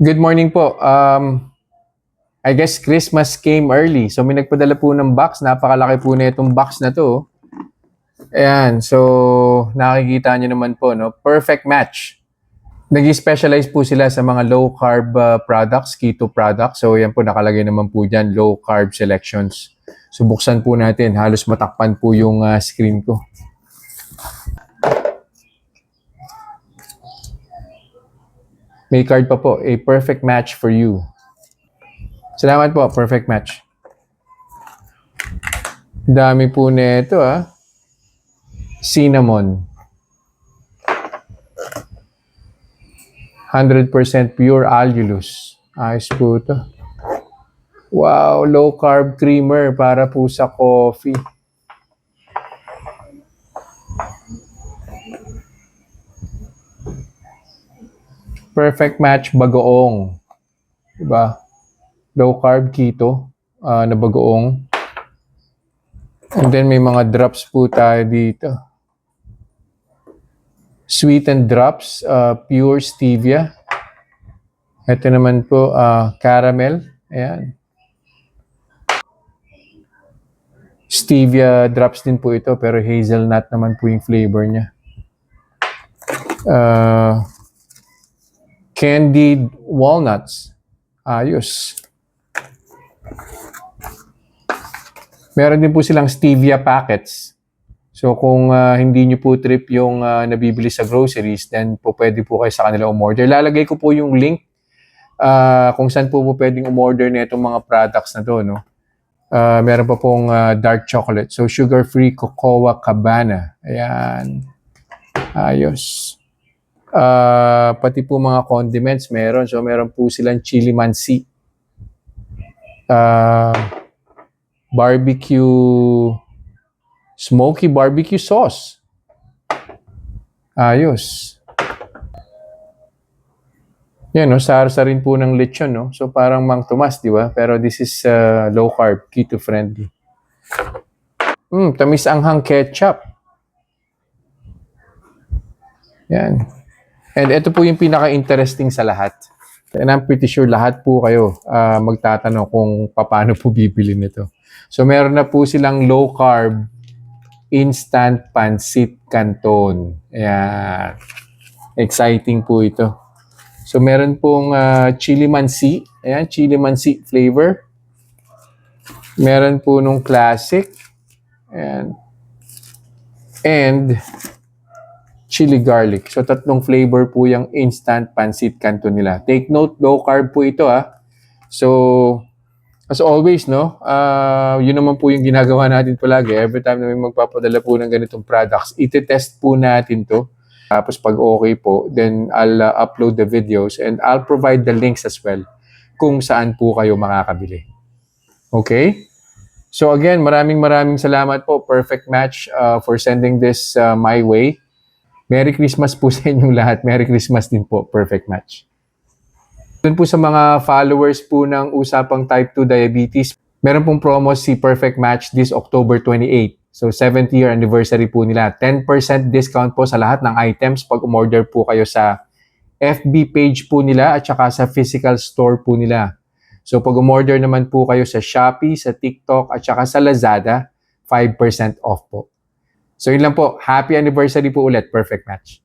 Good morning po. I guess Christmas came early. So may nagpadala po ng box. Napakalaki po na itong box na to. Ayan. So nakikita nyo naman po, no? Perfect match. Nag-specialize po sila sa mga low carb products, keto products. So yan po nakalagay naman po dyan, low carb selections. So buksan po natin. Halos matakpan po yung screen ko. May card pa po. A perfect match for you. Salamat po. Perfect match. Dami po nito Cinnamon. 100% pure allulose. Ayos po ito. Wow, low carb creamer para po sa coffee. Perfect match bagoong. Diba? Low carb keto na bagoong. And then may mga drops po tayo dito. Sweetened drops, pure stevia. Ito naman po, caramel. Ayan. Stevia drops din po ito, pero hazelnut naman po yung flavor niya. Candied walnuts. Ayos. Meron din po silang stevia packets. So kung hindi nyo po trip yung nabibili sa groceries, then po pwede po kayo sa kanila umorder. Lalagay ko po yung link kung saan po pwedeng umorder na itong mga products na to, no? Meron pa pong dark chocolate. So sugar-free Cocoa Cabana. Ayan. Ayos. Pati po mga condiments meron. So meron po silang chili mansi. Barbecue, smoky barbecue sauce. Ayos. Yan, no? Sarsa rin po ng lechon, no? So parang Mang Tomas, di ba? Pero this is low carb, keto friendly. Tamis anghang ketchup. Yan. And ito po yung pinaka-interesting sa lahat. And I'm pretty sure lahat po kayo magtatanong kung paano po bibili nito. So meron na po silang low carb instant pancit canton. Ayan. Exciting po ito. So meron pong chili mansi. Ayan, chili mansi flavor. Meron po nung classic. Ayan. And chili garlic. So tatlong flavor po yung instant pancit canton nila. Take note, low carb po ito So as always, no, yun naman po yung ginagawa natin palagi. Every time na may magpapadala po ng ganitong products, iti-test po natin to. Tapos pag okay po, then I'll upload the videos and I'll provide the links as well kung saan po kayo makakabili. Okay? So again, maraming salamat po, Perfect Match, for sending this my way. Merry Christmas po sa inyong lahat. Merry Christmas din po, Perfect Match. Doon po sa mga followers po ng Usapang Type 2 Diabetes, meron pong promo si Perfect Match this October 28. So 70th year anniversary po nila. 10% discount po sa lahat ng items pag umorder po kayo sa FB page po nila at saka sa physical store po nila. So pag umorder naman po kayo sa Shopee, sa TikTok at saka sa Lazada, 5% off po. So yun lang po. Happy anniversary po ulit, Perfect Match.